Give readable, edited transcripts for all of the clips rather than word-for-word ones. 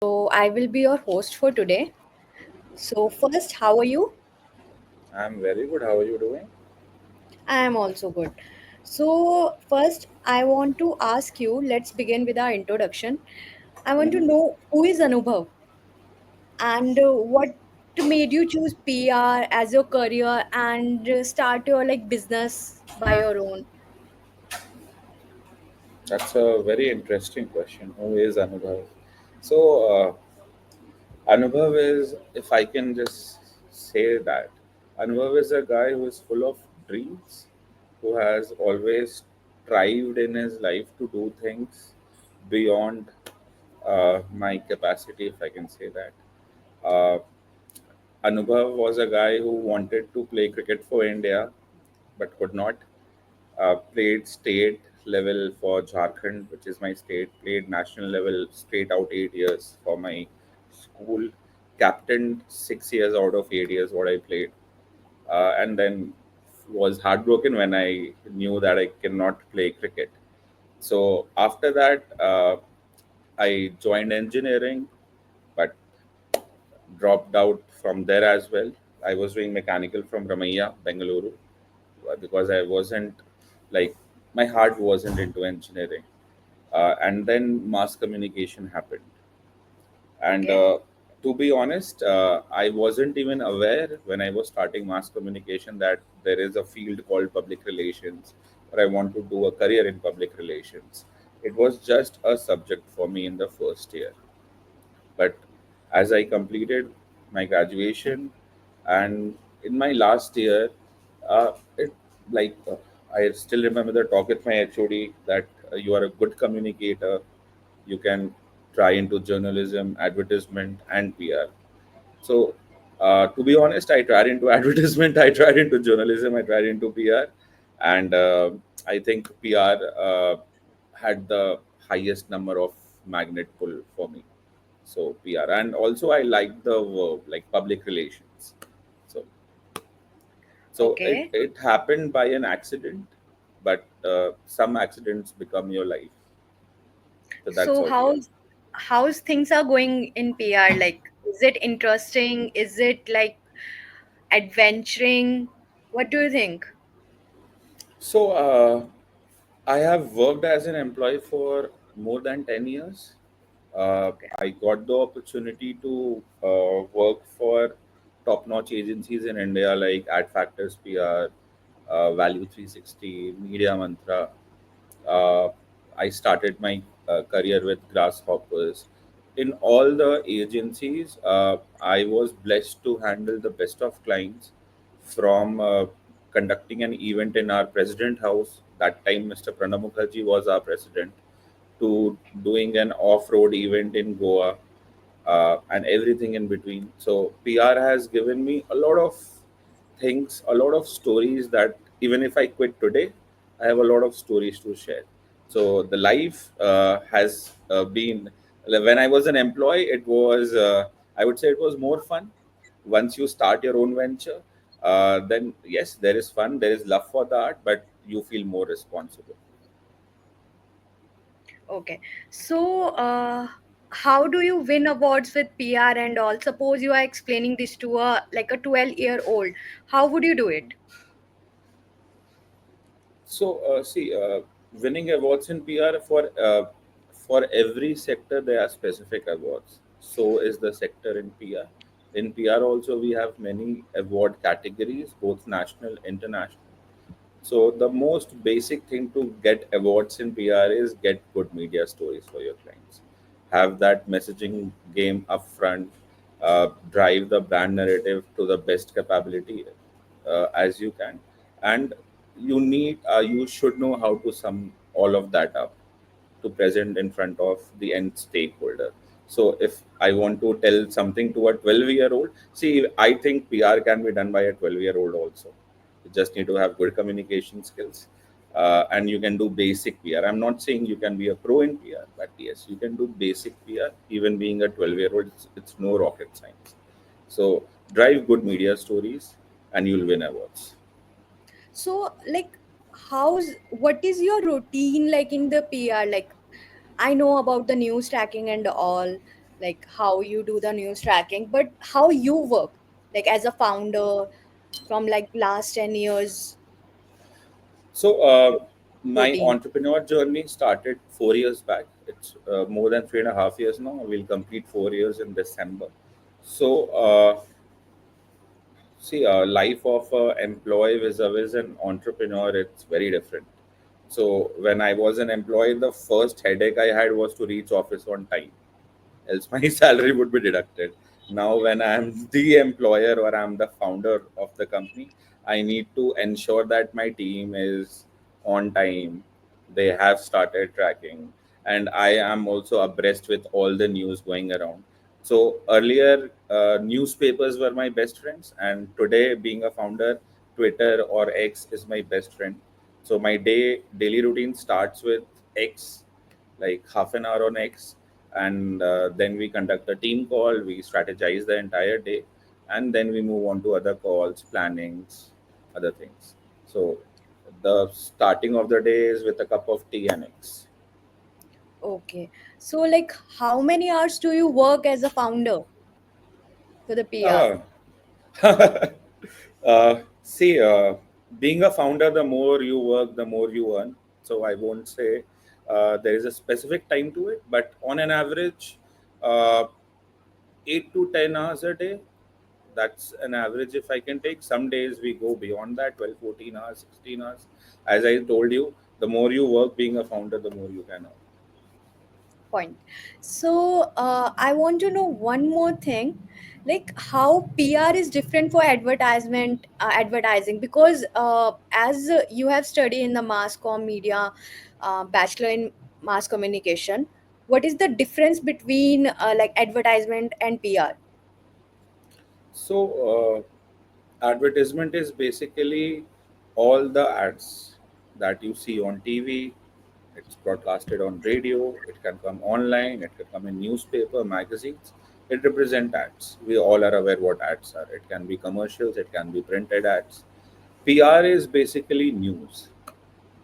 So, I will be your host for today. So, first, how are you? I'm very good. How are you doing? I am also good. So, first, I want to ask you, let's begin with our introduction. I want to hmm know who is Anubhav and what made you choose PR as your career and start your business by your own. That's a very interesting question. Who is Anubhav? So, Anubhav is, if I can just say that, Anubhav is a guy who is full of dreams, who has always strived in his life to do things beyond my capacity, if I can say that. Uh, Anubhav was a guy who wanted to play cricket for India but could not. Played state level for Jharkhand, which is my state. Played national level straight out 8 years for my school. Captained 6 years out of 8 years what I played, and then was heartbroken when I knew that I cannot play cricket. So after that, I joined engineering, but dropped out from there as well. I was doing mechanical from Ramaiya, Bengaluru, because I wasn't like my heart wasn't into engineering. And then mass communication happened. And Okay. to be honest, I wasn't even aware when I was starting mass communication that there is a field called public relations, or I want to do a career in public relations. It was just a subject for me in the first year. But as I completed my graduation and in my last year, it like I still remember the talk with my HOD that you are a good communicator. You can try into journalism, advertisement, and PR. So, to be honest, I tried into advertisement, I tried into journalism, I tried into PR, and I think PR had the highest number of magnet pull for me. So PR, and also I like the verb like public relations. So it Okay. it happened by an accident, but some accidents become your life. So that's So, how PR. how's things are going in PR? Is it interesting? Is it adventuring? What do you think? So I have worked as an employee for more than 10 years. Okay. I got the opportunity to work for top-notch agencies in India like Ad Factors PR, Value 360, Media Mantra. Uh, I started my career with Grasshoppers. In all the agencies, I was blessed to handle the best of clients from conducting an event in our president house. That time, Mr. Pranab Mukherjee was our president, to doing an off-road event in Goa, and everything in between. So PR has given me a lot of things, a lot of stories that even if I quit today, I have a lot of stories to share. So the life has been, when I was an employee, it was, I would say it was more fun. Once you start your own venture, then yes, there is fun, there is love for the art, but you feel more responsible. Okay. So, how do you win awards with PR and all? Suppose you are explaining this to a 12-year-old. How would you do it? So, see, winning awards in PR for every sector there are specific awards. So is the sector in PR. In PR also we have many award categories, both national, international. So the most basic thing to get awards in PR is get good media stories for your clients. Have that messaging game upfront. Drive the brand narrative to the best capability as you can, and you should know how to sum all of that up to present in front of the end stakeholder. So if I want to tell something to a 12-year-old, see, I think PR can be done by a 12-year-old also. You just need to have good communication skills, and you can do basic PR. I'm not saying you can be a pro in PR, but yes, you can do basic PR. Even being a 12-year-old, it's no rocket science. So drive good media stories, and you'll win awards. So, what is your routine like in the PR? I know about the news tracking and all. like how you do the news tracking, but how you work, like as a founder from like last 10 years, So, my routine. entrepreneur journey started 4 years back. It's more than 3.5 years now. We'll complete 4 years in December. So, see, life of a employee vis-a-vis an entrepreneur, it's very different. So, when I was an employee, the first headache I had was to reach office on time, else my salary would be deducted. Now, when I'm the employer or I'm the founder of the company, I need to ensure that my team is on time, they have started tracking, and I am also abreast with all the news going around. So, earlier, newspapers were my best friends, and today, being a founder, Twitter or X is my best friend. So, my daily routine starts with X, like half an hour on X, and then we conduct a team call, we strategize the entire day, and then we move on to other calls, plannings, other things. So the starting of the day is with a cup of tea and X. Okay, so like how many hours do you work as a founder for the PR? Ah. See, being a founder, the more you work, the more you earn. So I won't say there is a specific time to it, but on an average, uh, 8 to 10 hours a day, that's an average. If I can take, some days we go beyond that, 12, 14 hours, 16 hours. As I told you, the more you work being a founder, the more you can earn. Point. So I want to know one more thing, like how PR is different for advertising, because as you have studied in the mass comm media, bachelor in mass communication, what is the difference between like advertisement and PR? So advertisement is basically all the ads that you see on TV. It's broadcasted on radio, it can come online, it can come in newspaper, magazines. It represents ads. We all are aware what ads are. It can be commercials, it can be printed ads. PR is basically news.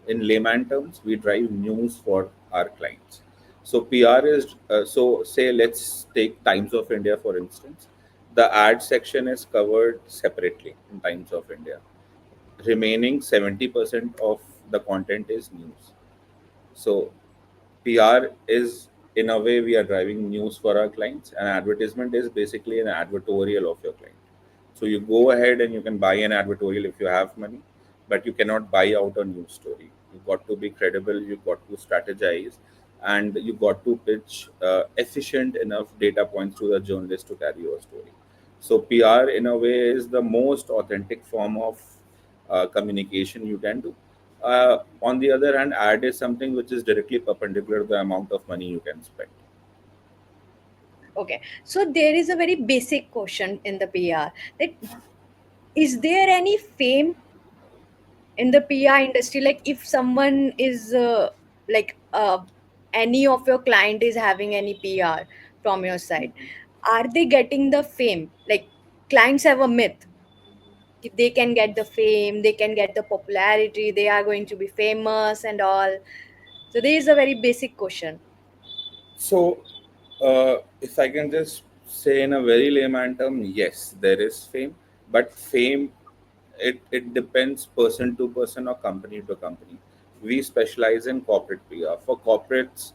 In layman terms, we drive news for our clients. So PR is, so say let's take Times of India for instance. The ad section is covered separately in Times of India. Remaining 70% of the content is news. So PR is, in a way, we are driving news for our clients, and advertisement is basically an advertorial of your client. So you go ahead and you can buy an advertorial if you have money, but you cannot buy out a news story. You got to be credible, you got to strategize, and you got to pitch efficient enough data points to the journalist to carry your story. So PR, in a way, is the most authentic form of communication you can do. On the other hand, ad is something which is directly perpendicular to the amount of money you can spend. Okay, so there is a very basic question in the PR, that is there any fame in the PR industry? Like if someone is like any of your client is having any PR from your side, are they getting the fame? Like clients have a myth, if they can get the fame, they can get the popularity, they are going to be famous and all. So there is a very basic question. So, if I can just say in a very layman term, yes, there is fame, but fame, it depends person to person or company to company. We specialize in corporate PR. For corporates,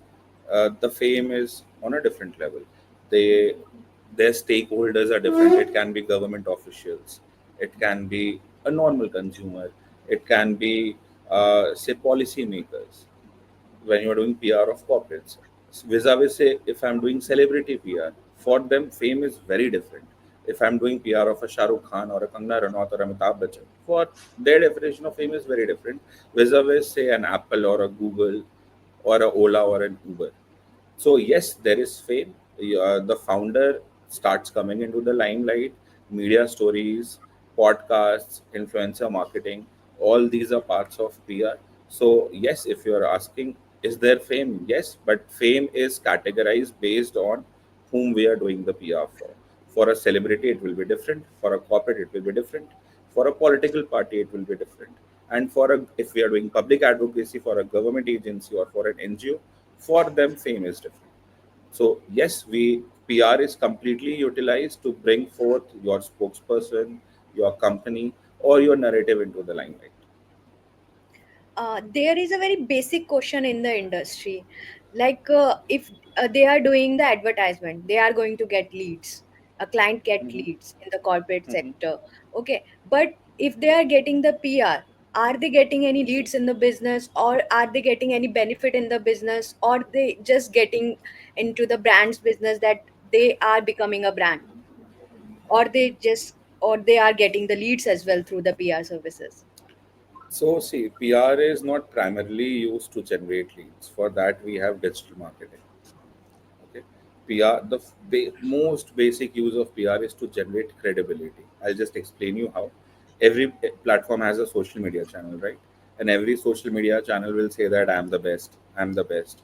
the fame is on a different level. They their stakeholders are different. It can be government officials, it can be a normal consumer, it can be say policy makers when you're doing PR of corporates. Vis-a-vis, say, if I'm doing celebrity PR, for them, fame is very different. If I'm doing PR of a Shah Rukh Khan or a Kangna Ranaut or Amitabh Bachchan, for their definition of fame is very different. Vis-a-vis, say, an Apple or a Google or a Ola or an Uber. So yes, there is fame. The founder starts coming into the limelight, media stories, podcasts, influencer marketing. All these are parts of PR. So yes, if you are asking, is there fame? Yes, but fame is categorized based on whom we are doing the PR for. For a celebrity, it will be different. For a corporate, it will be different. For a political party, it will be different. And for a, if we are doing public advocacy for a government agency or for an NGO, for them fame is different. So yes, we PR is completely utilized to bring forth your spokesperson, your company, or your narrative into the limelight. There is a very basic question in the industry, like if they are doing the advertisement, they are going to get leads. A client get Mhm. leads in the corporate Mhm. sector, okay, but if they are getting the PR, are they getting any leads in the business, or are they getting any benefit in the business, or they just getting into the brand's business, that they are becoming a brand, or they are getting the leads as well through the PR services? So, see, PR is not primarily used to generate leads. For that, we have digital marketing. Okay, PR. The most basic use of PR is to generate credibility. I'll just explain you how. Every platform has a social media channel, right? And every social media channel will say that I'm the best. I'm the best.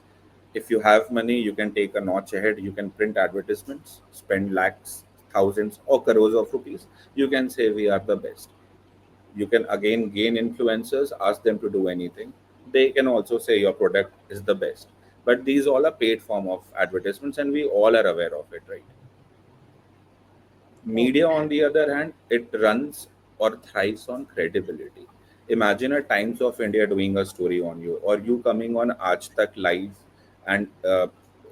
If you have money, you can take a notch ahead. You can print advertisements, spend lakhs, thousands, or crores of rupees. You can say we are the best. You can again gain influencers, ask them to do anything. They can also say your product is the best. But these all are paid form of advertisements, and we all are aware of it, right? Oh, Media, on the other hand, it runs or thrives on credibility. Imagine a Times of India doing a story on you, or you coming on Aaj Tak live, and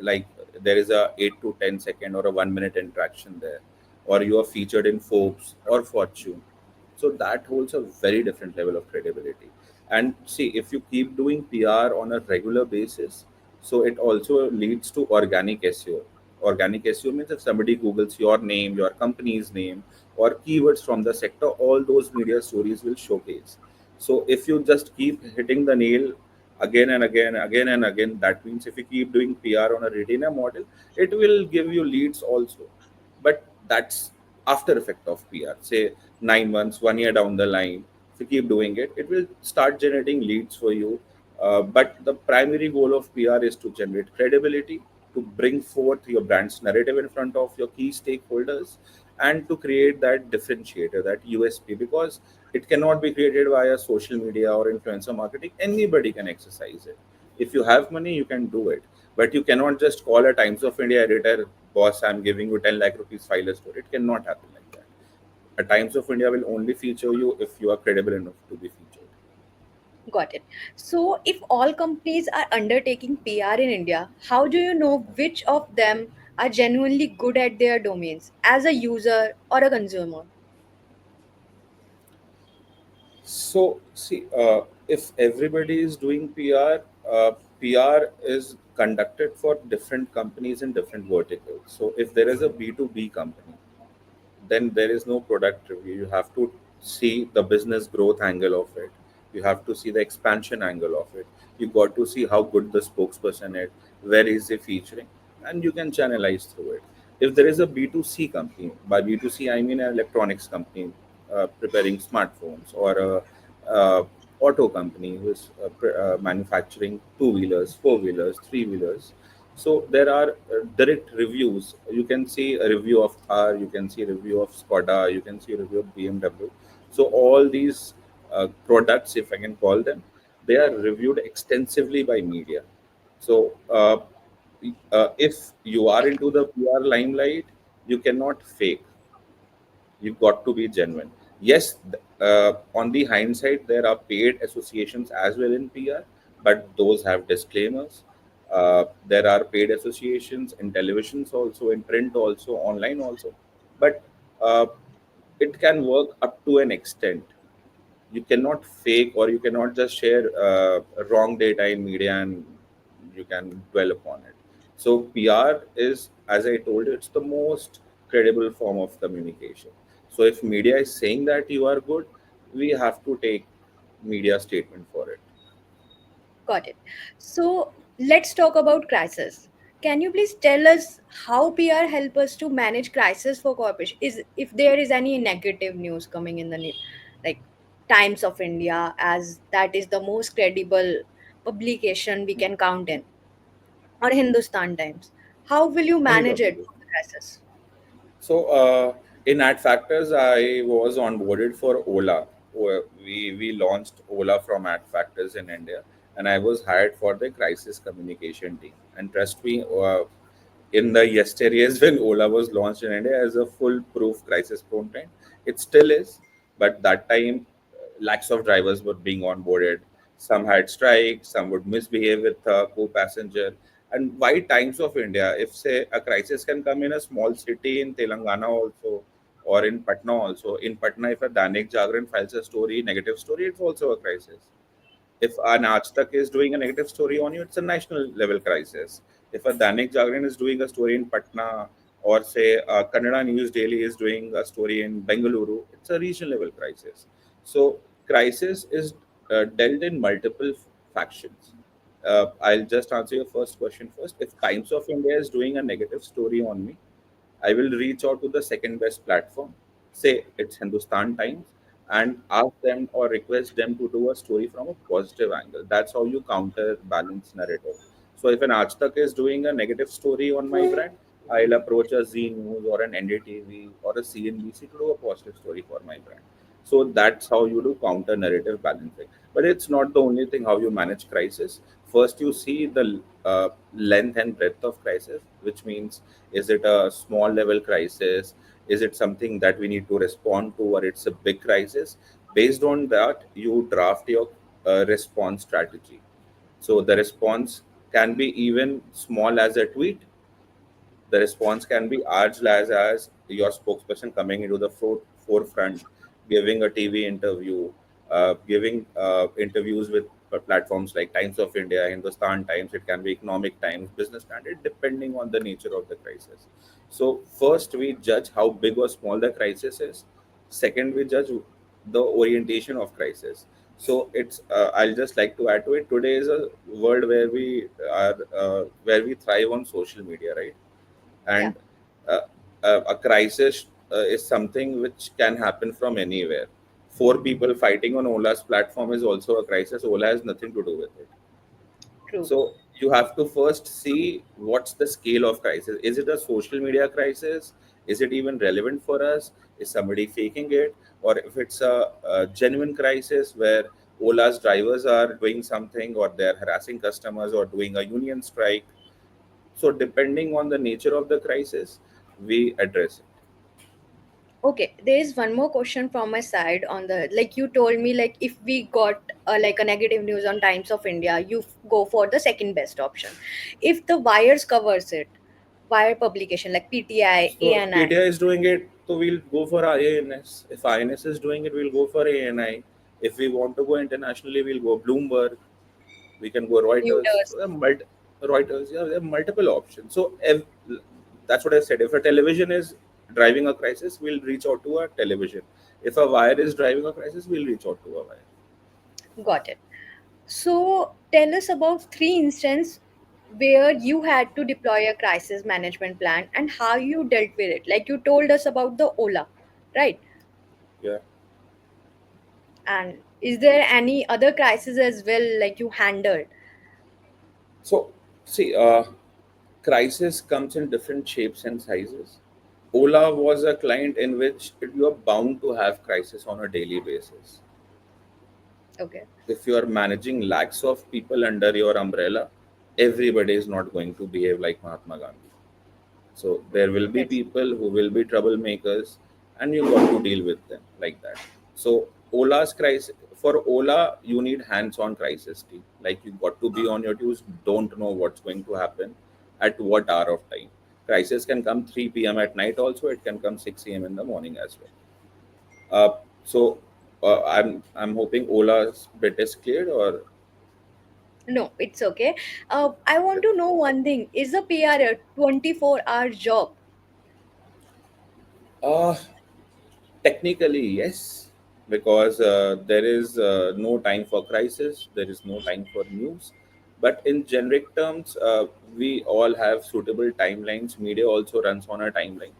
like there is a 8 to 10 second or a 1 minute interaction there, or you are featured in Forbes or Fortune. So that holds a very different level of credibility. And see, if you keep doing PR on a regular basis, so it also leads to organic SEO. Organic SEO means if somebody Googles your name, your company's name, or keywords from the sector, all those media stories will showcase. So if you just keep hitting the nail again and again, again and again, that means if you keep doing PR on a retainer model, it will give you leads also. But that's after effect of PR. Say 9 months, 1 year down the line, if you keep doing it, it will start generating leads for you. But the primary goal of PR is to generate credibility, to bring forth your brand's narrative in front of your key stakeholders, and to create that differentiator, that USP, because it cannot be created via social media or influencer marketing. Anybody can exercise it. If you have money, you can do it. But you cannot just call a Times of India editor, boss, I'm giving you 10 lakh rupees, file a story. It cannot happen like that. A Times of India will only feature you if you are credible enough to be featured. got it. So, if all companies are undertaking PR in India, how do you know which of them are genuinely good at their domains as a user or a consumer? So, see, if everybody is doing PR, PR is conducted for different companies in different verticals. So, if there is a B2B company, then there is no product review. You have to see the business growth angle of it. You have to see the expansion angle of it. You got to see how good the spokesperson is, where is he featuring, and you can channelize through it. If there is a B2C company, by B2C I mean an electronics company preparing smartphones, or a auto company who is manufacturing two-wheelers, four-wheelers, three-wheelers. So there are direct reviews. You can see a review of Thar, you can see a review of Skoda, you can see a review of BMW. So all these products, if I can call them, they are reviewed extensively by media. So if you are into the PR limelight, you cannot fake. You got to be genuine. Yes, on the hindsight, there are paid associations as well in PR, but those have disclaimers. There are paid associations in televisions also, in print also, online also, but uh, it can work up to an extent. You cannot fake, or you cannot just share wrong data in media and you can dwell upon it. So PR is, as I told you, it's the most credible form of communication. So if media is saying that you are good, we have to take media statement for it. Got it. So, let's talk about crisis. Can you please tell us how PR help us to manage crisis for corporation? Is if there is any negative news coming in the like Times of India, as that is the most credible publication we can count in, or Hindustan Times. How will you Any manage it publication. for the crisis? So in Ad Factors, I was onboarded for Ola. We launched Ola from Ad Factors in India, and I was hired for the crisis communication team. And trust me, in the yesteryears when Ola was launched in India as a full-proof crisis content. It still is, but that time lakhs of drivers were being onboarded. Some had strikes, some would misbehave with a co-passenger. And why Times of India? If say a crisis can come in a small city in Telangana also, or in Patna also. In Patna, if a Danik Jagran files a story, negative story, it's also a crisis. If an Aaj is doing a negative story on you, it's a national level crisis. If a Danik Jagran is doing a story in Patna, or say Kannada News Daily is doing a story in Bengaluru, it's a regional level crisis. So crisis is dealt in multiple factions. I'll just answer your first question first. If Times of India is doing a negative story on me, I will reach out to the second best platform, say it's Hindustan Times, and ask them or request them to do a story from a positive angle. That's how you counterbalance narrative. So if an Aaj Tak is doing a negative story on my brand, I'll approach a Z News or an NDTV or a CNBC to do a positive story for my brand. So that's how you do counter narrative balancing. But it's not the only thing how you manage crisis. First, you see the length and breadth of crisis, which means is it a small level crisis? Is it something that we need to respond to, or it's a big crisis? Based on that, you draft your response strategy. So the response can be even small as a tweet. The response can be as large as your spokesperson coming into the forefront, giving a TV interview, giving interviews with platforms like Times of India, Hindustan Times. It can be Economic Times, Business Standard, depending on the nature of the crisis. So first we judge how big or small the crisis is. Second, we judge the orientation of crisis. So it's I'll just like to add to it. Today is a world where we thrive on social media, right? Yeah, And uh, a crisis is something which can happen from anywhere. Four people fighting on Ola's platform is also a crisis. Ola has nothing to do with it. true. So you have to first see what's the scale of crisis. Is it a social media crisis? Is it even relevant for us? Is somebody faking it? Or if it's a genuine crisis where Ola's drivers are doing something, or they're harassing customers, or doing a union strike. So depending on the nature of the crisis, we address it. Okay, there is one more question from my side on the, like you told me, like if we got like a negative news on Times of India, you go for the second best option. If the wires covers it, wire publication like PTI, So ANI, PTI is doing it, so we'll go for IANS. If INS is doing it, we'll go for ANI. If we want to go internationally, we'll go Bloomberg. We can go Reuters. Reuters, So Reuters. Yeah, there are multiple options. So that's what I said. If a television is driving a crisis, we'll reach out to a television. If a wire is driving a crisis, we'll reach out to a wire. got it. So tell us about three instances where you had to deploy a crisis management plan and how you dealt with it. Like you told us about the Ola, right? Yeah. And is there any other crisis as well like you handled? So see, crisis comes in different shapes and sizes. Ola was a client in which you are bound to have crisis on a daily basis. Okay, If you are managing lakhs of people under your umbrella, everybody is not going to behave like Mahatma Gandhi. So there will be that's people who will be troublemakers, and you got to deal with them like that. So Ola's crisis, for Ola, you need hands-on crisis team. Like you got to be on your toes. Don't know what's going to happen at what hour of time. Crisis can come 3 p.m. at night. Also, it can come 6 a.m. in the morning as well. So I'm hoping Ola's bit is cleared, or no, it's okay. I want to know one thing. Is a PR a 24-hour job? uh, technically, yes, because there is no time for crisis, there is no time for news. But in generic terms, we all have suitable timelines. Media also runs on a timeline.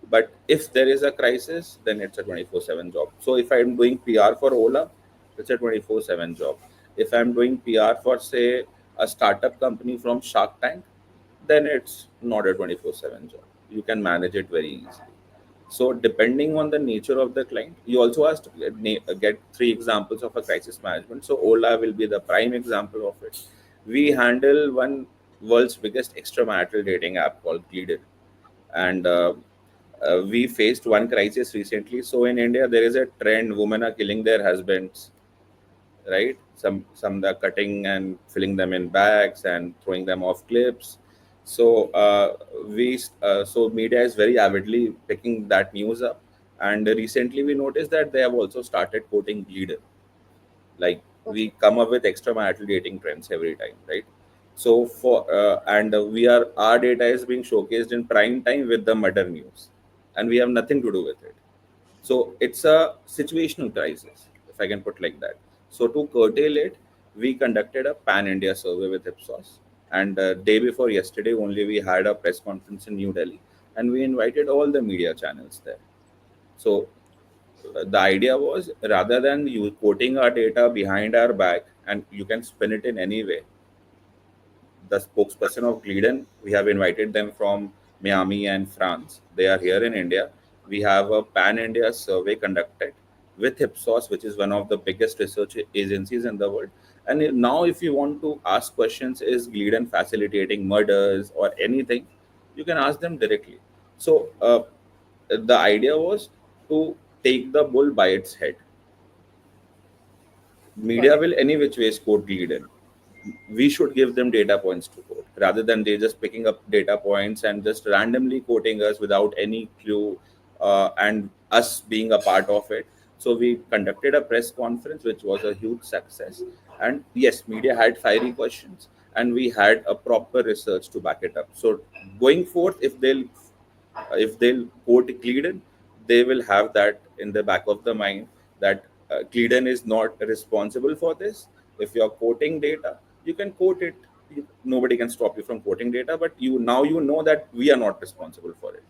But if there is a crisis, then it's a 24/7 job. So if I'm doing PR for Ola, it's a 24/7 job. If I'm doing PR for, say, a startup company from Shark Tank, then it's not a 24/7 job. You can manage it very easily. So depending on the nature of the client, you also have to get three examples of a crisis management. So Ola will be the prime example of it. We handle one world's biggest extramarital dating app called Gleaden. And we faced one crisis recently. So in India, there is a trend: women are killing their husbands, right? Some are cutting and filling them in bags and throwing them off cliffs. So so media is very avidly picking that news up. And recently, we noticed that they have also started quoting Gleaden. Like, we Okay. come up with extramarital dating trends every time, right? So for and we are our data is being showcased in prime time with the murder news, and we have nothing to do with it. So it's a situational crisis, if I can put like that. So to curtail it, we conducted a pan India survey with Ipsos, and day before yesterday only we had a press conference in New Delhi, and we invited all the media channels there. So the idea was, rather than you quoting our data behind our back, and you can spin it in any way, the spokesperson of Glidden, we have invited them from Miami and France. They are here in India. We have a pan India survey conducted with Ipsos, which is one of the biggest research agencies in the world. And now, if you want to ask questions, is Glidden facilitating murders or anything, you can ask them directly. So, the idea was to take the bull by its head. Got Media it. will any which ways quote Glidden. We should give them data points to quote, rather than they just picking up data points and just randomly quoting us without any clue, and us being a part of it. So we conducted a press conference, which was a huge success. And yes, media had fiery questions, and we had a proper research to back it up. So going forth, if they'll quote Cleedon, they will have that in the back of the mind, that Cleedon is not responsible for this. If you're quoting data, you can quote it. Nobody can stop you from quoting data, but you know that we are not responsible for it.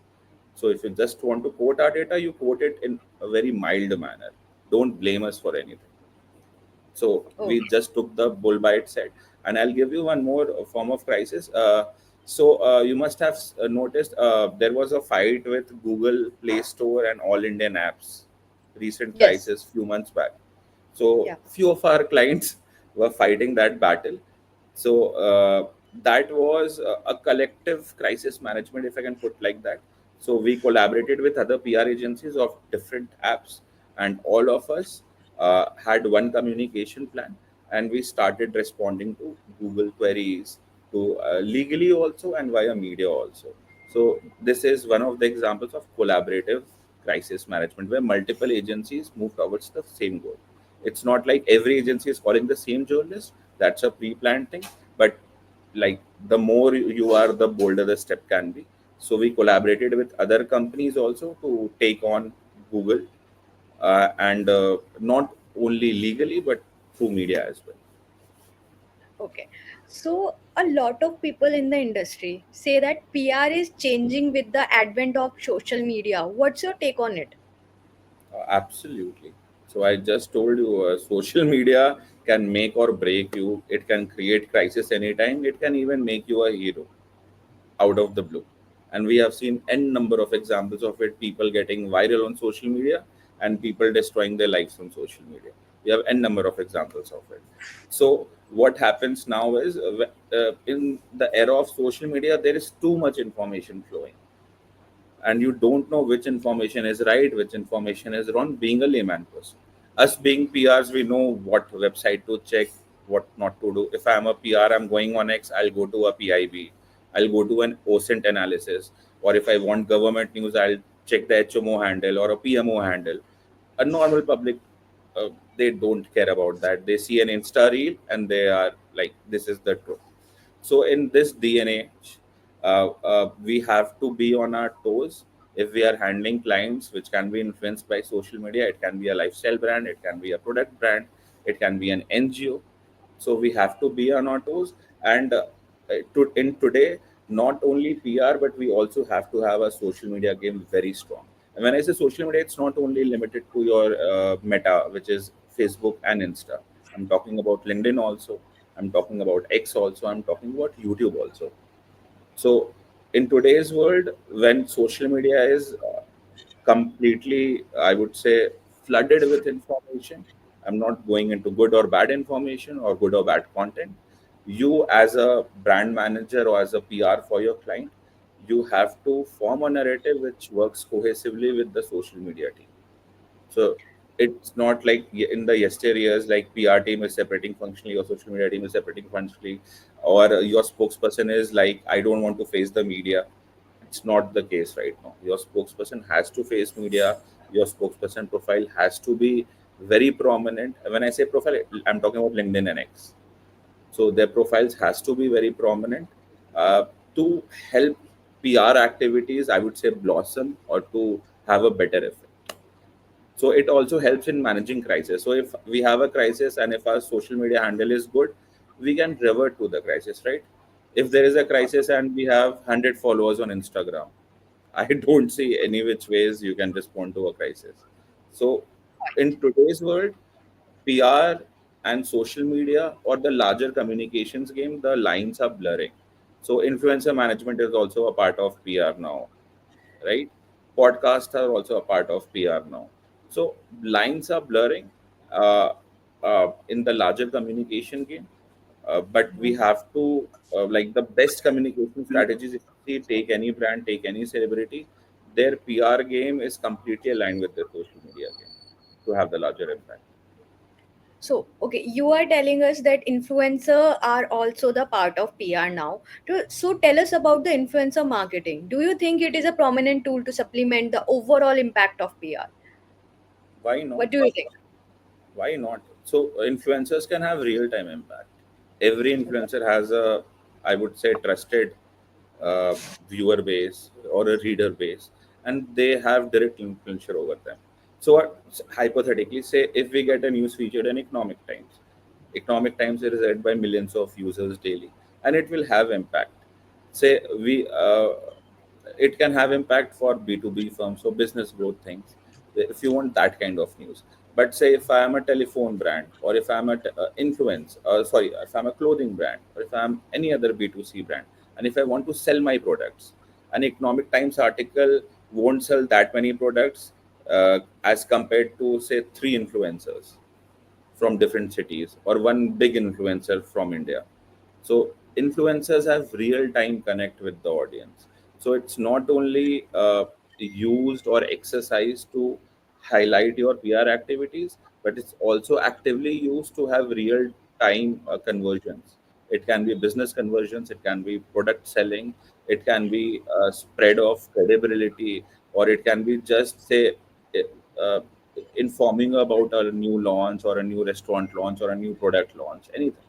So if you just want to quote our data, you quote it in a very mild manner. Don't blame us for anything. So we Okay. just took the bull by its head. And I'll give you one more form of crisis. You must have noticed there was a fight with Google Play Store and All Indian Apps. Recent Yes. crisis few months back. So Yeah. few of our clients were fighting that battle. So that was a collective crisis management, if I can put like that. So we collaborated with other PR agencies of different apps, and all of us had one communication plan, and we started responding to Google queries, to legally also and via media also. So this is one of the examples of collaborative crisis management, where multiple agencies move towards the same goal. It's not like every agency is calling the same journalist. That's a pre-planned thing. But like, the more you are, the bolder the step can be. So we collaborated with other companies also to take on Google, and not only legally but through media as well. Okay. So a lot of people in the industry say that PR is changing with the advent of social media. What's your take on it? Absolutely. So I just told you, social media can make or break you. It can create crisis anytime. It can even make you a hero out of the blue. And we have seen n number of examples of it: people getting viral on social media, and people destroying their lives on social media. We have n number of examples of it. So what happens now is, in the era of social media, there is too much information flowing, and you don't know which information is right, which information is wrong, being a layman person. Us being PRs, we know what website to check, what not to do. If I'm a PR, I'm going on X, I'll go to a PIB, I'll go to an OSINT analysis. Or if I want government news, I'll check the HMO handle or a PMO handle. A normal public, they don't care about that. They see an Insta reel and they are like, this is the truth. So in this DNA, we have to be on our toes. If we are handling clients which can be influenced by social media, it can be a lifestyle brand, it can be a product brand, it can be an NGO. So we have to be on our toes. And in today, not only PR, but we also have to have a social media game very strong. And when I say social media, it's not only limited to your Meta, which is Facebook and Insta. I'm talking about LinkedIn also. I'm talking about X also. I'm talking about YouTube also. So in today's world, when social media is completely, I would say, flooded with information, I'm not going into good or bad information or good or bad content. You as a brand manager or as a PR for your client, you have to form a narrative which works cohesively with the social media team. So it's not like in the yesteryears, like PR team is separating functionally, or social media team is separating functionally, or your spokesperson is like, I don't want to face the media. It's not the case right now. Your spokesperson has to face media. Your spokesperson profile has to be very prominent. When I say profile, I'm talking about LinkedIn and X. So their profiles has to be very prominent uh, to help PR activities, I would say, blossom or to have a better effect. So it also helps in managing crisis. So if we have a crisis and if our social media handle is good, we can revert to the crisis, right? If there is a crisis and we have 100 followers on Instagram, I don't see any which ways you can respond to a crisis. So in today's world, PR and social media or the larger communications game, the lines are blurring. So influencer management is also a part of PR now, right? Podcasts are also a part of PR now. So lines are blurring in the larger communication game. But we have to, like the best communication strategies, if you see, take any brand, take any celebrity, their PR game is completely aligned with their social media game to have the larger impact. So, okay, you are telling us that influencer are also the part of PR now. So, tell us about the influencer marketing. Do you think it is a prominent tool to supplement the overall impact of PR? Why not? What do you think? Why not? So influencers can have real time impact. Every influencer has a, I would say, trusted uh, viewer base or a reader base, and they have direct influence over them. So hypothetically, say if we get a news featured in Economic Times is read by millions of users daily, and it will have impact. Say we it can have impact for B2B firms, so business growth things, if you want that kind of news. But say if I am a telephone brand, or if I'm a if I'm a clothing brand, or if I'm any other B2C brand, and if I want to sell my products, an Economic Times article won't sell that many products as compared to say three influencers from different cities or one big influencer from India. So influencers have real time connect with the audience. So it's not only used or exercised to highlight your PR activities, but it's also actively used to have real time conversions. It can be business conversions, it can be product selling, it can be spread of credibility, or it can be just say uh, informing about a new launch or a new restaurant launch or a new product launch, anything.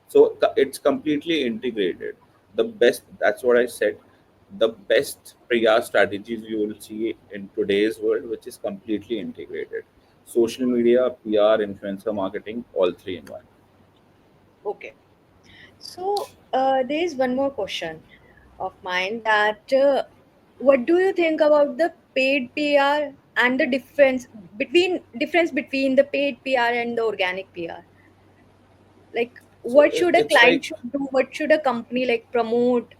So it's completely integrated. The best, that's what I said, the best PR strategies you will see in today's world, which is completely integrated. Social media, PR, influencer marketing, all three in one. Okay. So, there is one more question of mine that what do you think about the paid PR and the difference between the paid PR and the organic PR? Like, So what should a it's client like, should do? What should a company like promote?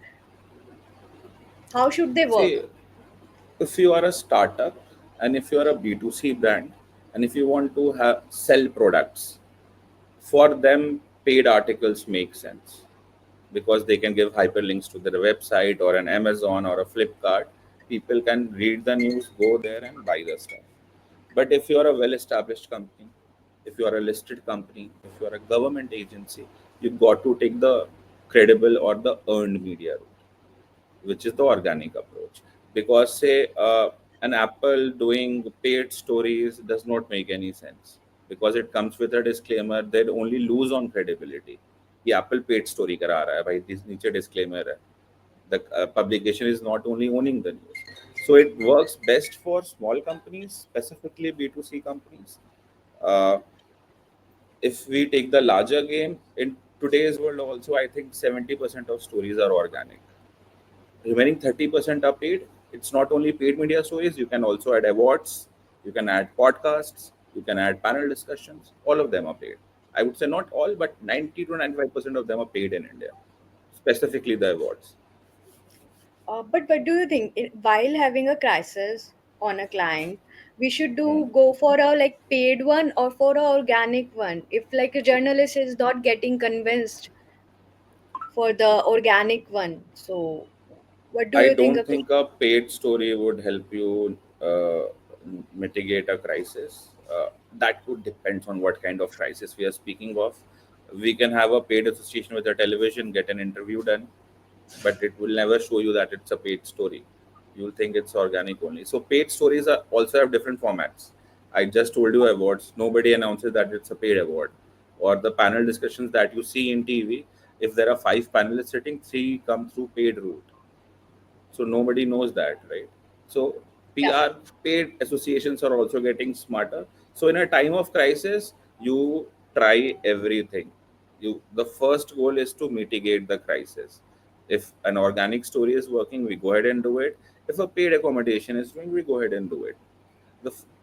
How should they see, work? if you are a startup and if you are a B2C brand and if you want to have sell products, for them, paid articles make sense because they can give hyperlinks to their website or an Amazon or a Flipkart. People can read the news, go there and buy the stuff. But if you are a well established company, if you are a listed company, if you are a government agency, you've got to take the credible or the earned media route, which is the organic approach. Because say an Apple doing paid stories does not make any sense because it comes with a disclaimer. They'd only lose on credibility. ये Apple paid story करा रहा है भाई, नीचे disclaimer है. The publication is not only owning the news. So it works best for small companies, specifically B2C companies. Uh, if we take the larger game in today's world, also I think 70% of stories are organic. Remaining 30% are paid. It's not only paid media stories, you can also add awards, you can add podcasts, you can add panel discussions. All of them are paid. I would say not all, but 90 to 95% of them are paid in India, specifically the awards. But what do you think? While having a crisis on a client, we should Hmm. do go for a like paid one or for a organic one? If like a journalist is not getting convinced, for the organic one. So what do I you think don't of it? think a paid story would help you mitigate a crisis. That would depend on what kind of crisis we are speaking of. We can have a paid association with a television, get an interview done, but it will never show you that it's a paid story. You'll think it's organic only. So paid stories are also have different formats. I just told you awards. Nobody announces that it's a paid award. Or the panel discussions that you see in TV, if there are five panelists sitting, three come through paid route. So nobody knows that, right? So Yeah, PR paid associations are also getting smarter. So in a time of crisis, you try everything. The first goal is to mitigate the crisis. If an organic story is working, we go ahead and do it. If a paid accommodation is doing, we go ahead and do it.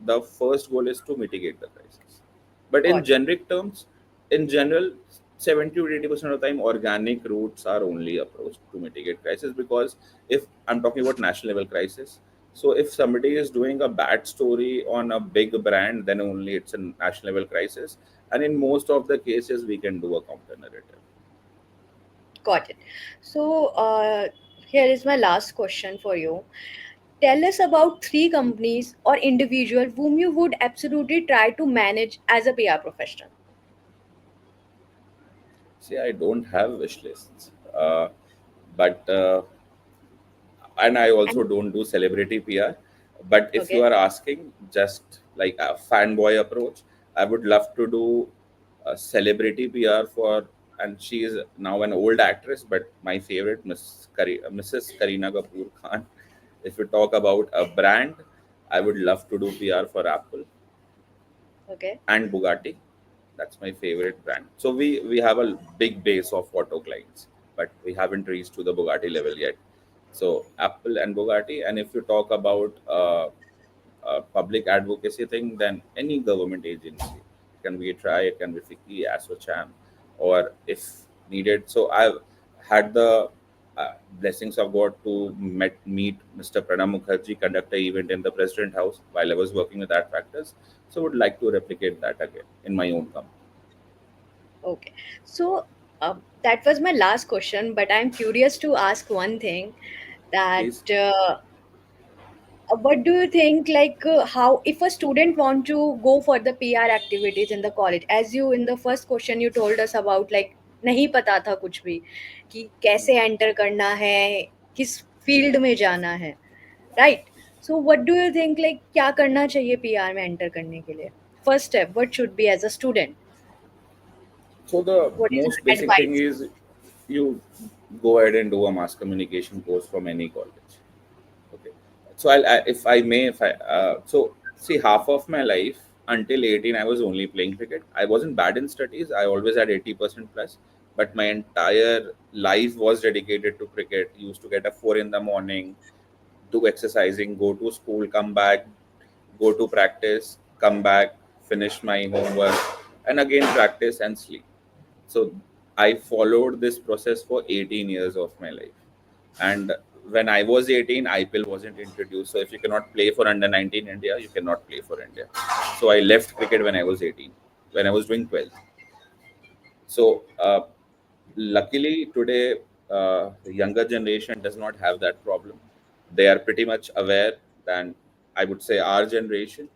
The first goal is to mitigate the crisis. But in got it. generic terms, in general, 70 to 80% of the time, organic routes are only approached to mitigate crisis. Because if I'm talking about national level crisis, so if somebody is doing a bad story on a big brand, then only it's a national level crisis. And in most of the cases, we can do a counter narrative. Got it. So here is my last question for you. Tell us about three companies or individual whom you would absolutely try to manage as a PR professional. See, I don't have wish lists, but and I also And don't do celebrity PR. But if you okay, are asking just like a fanboy approach, I would love to do a celebrity PR for, and she is now an old actress, but my favorite, Mrs. Karina Kapoor Khan. If you talk about a brand, I would love to do PR for Apple okay, and Bugatti. That's my favorite brand. So we have a big base of auto clients, but we haven't reached to the Bugatti level yet. So Apple and Bugatti, and if you talk about public advocacy thing, then any government agency. It can be a try, it can be FICCI, ASOCHAM, or if needed. So I've had the blessings of God to meet Mr. Pranab Mukherjee, conduct an event in the President House while I was working with Ad Factors. So would like to replicate that again in my own company. okay. So that was my last question, but I'm curious to ask one thing that Please. what do you think, like how if a student want to go for the PR activities in the college, as you in the first question you told us about like नहीं पता था कुछ भी कि कैसे enter करना है, किस फील्ड में जाना है, right? So what do you think, like क्या करना चाहिए पीआर में एंटर करने के लिए? First step what should be as a student? So the what is most your basic thing advice? is you go ahead and do a mass communication course from any college. Okay. So if I may, if I so see, half of my life until 18, I was only playing cricket. I wasn't bad in studies. I always had 80% plus, but my entire life was dedicated to cricket. Used to get a 4 in the morning, do exercising, go to school, come back, go to practice, come back, finish my homework, and again practice and sleep. So I followed this process for 18 years of my life. And when I was 18, IPL wasn't introduced. So if you cannot play for under 19 India, you cannot play for India. So I left cricket when I was 18, when I was doing 12th. So luckily today, the younger generation does not have that problem. They are pretty much aware than, I would say, our generation,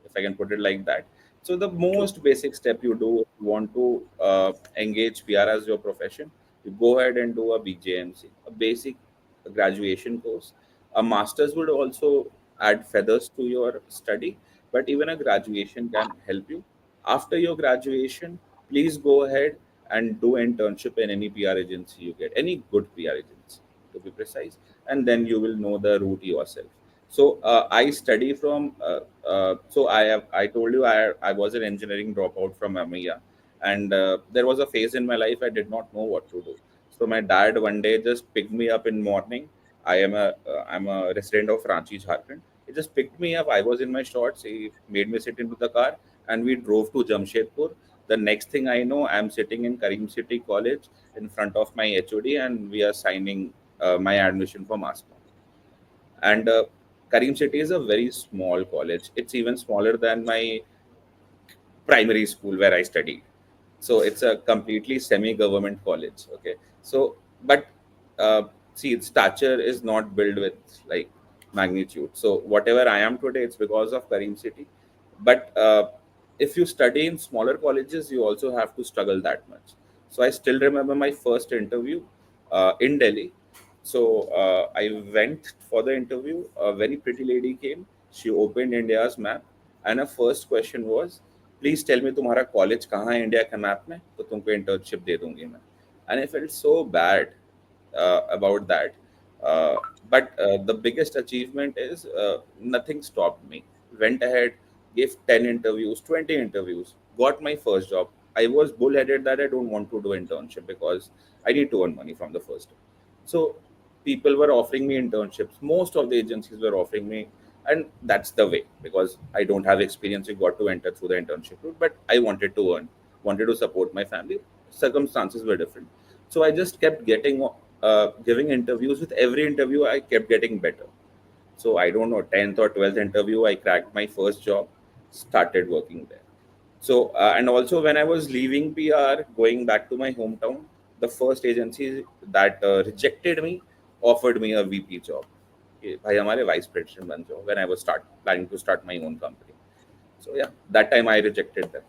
if I can put it like that. So the True. most basic step you do if you want to engage PR as your profession, you go ahead and do a BJMC, a basic graduation course. A master's would also add feathers to your study, but even a graduation can help you. After your graduation, please go ahead and do internship in any PR agency you get, any good PR agency to be precise, and then you will know the route yourself. So I study from. So I told you I was an engineering dropout from Amiya, and there was a phase in my life I did not know what to do. So my dad one day just picked me up in morning. I'm a resident of Ranchi, Jharkhand. He just picked me up. I was in my shorts. He made me sit into the car, and we drove to Jamshedpur. The next thing I know, I'm sitting in Karim City College in front of my HOD, and we are signing my admission for mass comm. And Karim City is a very small college. It's even smaller than my primary school where I studied. So it's a completely semi-government college. Okay, so but uh, see, its stature is not built with like magnitude. So whatever I am today, it's because of Karim City. But if you study in smaller colleges, you also have to struggle that much. So I still remember my first interview in Delhi. So I went for the interview. A very pretty lady came. She opened India's map, and her first question was, please tell me तुम्हारा college कहाँ है India के map में, तो तुमको internship दे दूंगी मैं. And I felt so bad about that. But the biggest achievement is nothing stopped me. Went ahead, gave 10 interviews, 20 interviews, got my first job. I was bullheaded that I don't want to do internship because I need to earn money from the first. So people were offering me internships. Most of the agencies were offering me, and that's the way because I don't have experience. You got to enter through the internship route, but I wanted to earn, wanted to support my family. Circumstances were different, so I just kept getting giving interviews. With every interview, I kept getting better. So I don't know, 10th or 12th interview, I cracked my first job, started working there. So, and also when I was leaving PR, going back to my hometown, the first agency that rejected me offered me a VP job. कि भाई हमारे vice president बन जाओ, when I was planning to start my own company. So yeah, that time I rejected them.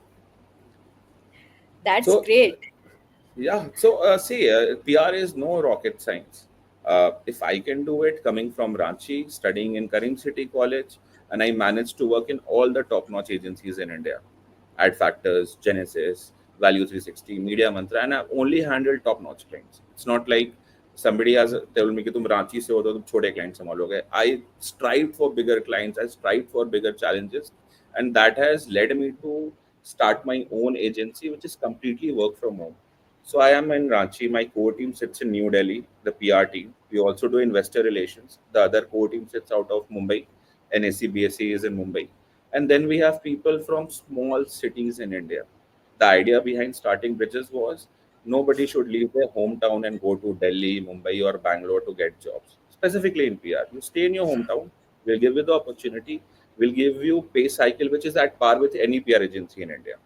That's So great. yeah, so see, PR is no rocket science. If I can do it, coming from Ranchi, studying in Karim City College, and I managed to work in all the top-notch agencies in India, Ad Factors, Genesis, Value 360, Media Mantra, and I've only handled top-notch clients. It's not like somebody has told me कि तुम रांची से हो तो तुम छोटे clients संभालोगे. I strived for bigger clients. I strived for bigger challenges, and that has led me to start my own agency, which is completely work from home. So I am in Ranchi. My core team sits in New Delhi, the PR team. We also do investor relations. The other core team sits out of Mumbai. NAC BSE is in Mumbai. And then we have people from small cities in India. The idea behind starting bridges was nobody should leave their hometown and go to Delhi, Mumbai, or Bangalore to get jobs. Specifically in PR, you stay in your hometown. We'll give you the opportunity. We'll give you pay cycle which is at par with any PR agency in India.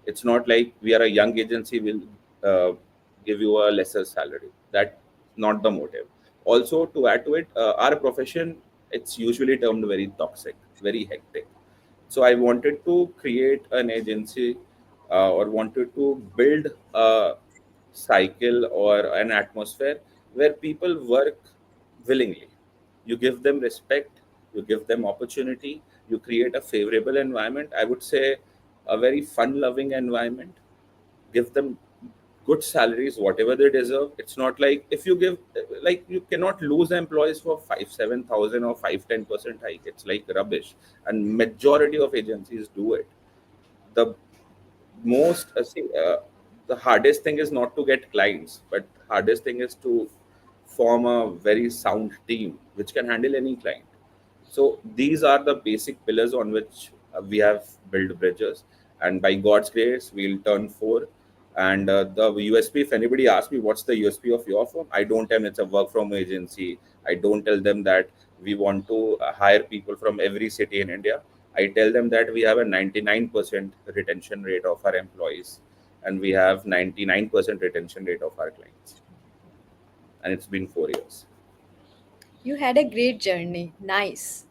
It's not like we are a young agency, will uh, give you a lesser salary. That's not the motive. Also, to add to it, our profession, it's usually termed very toxic, very hectic. So I wanted to create an agency or wanted to build a cycle or an atmosphere where people work willingly. You give them respect, you give them opportunity, you create a favorable environment. I would say a very fun loving environment. Give them good salaries, whatever they deserve. It's not like if you give, like, you cannot lose employees for 5 7,000 or 5 10% hike. It's like rubbish, and majority of agencies do it. The most the hardest thing is not to get clients, but hardest thing is to form a very sound team which can handle any client. So these are the basic pillars on which we have built bridges, and by God's grace, we'll turn four. And the USP, if anybody asks me what's the USP of your firm, I don't tell them it's a work from agency. I don't tell them that we want to hire people from every city in India. I tell them that we have a 99% retention rate of our employees, and we have 99% retention rate of our clients. And it's been 4 years. You had a great journey. Nice.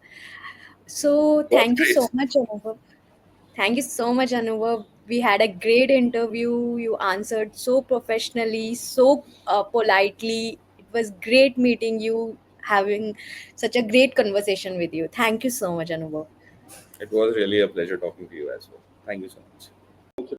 So God's thank you so grace. much, Anubhav. Thank you so much, Anubhav. We had a great interview. You answered so professionally, so politely. It was great meeting you, having such a great conversation with you. Thank you so much, Anubhav. It was really a pleasure talking to you as well. Thank you so much.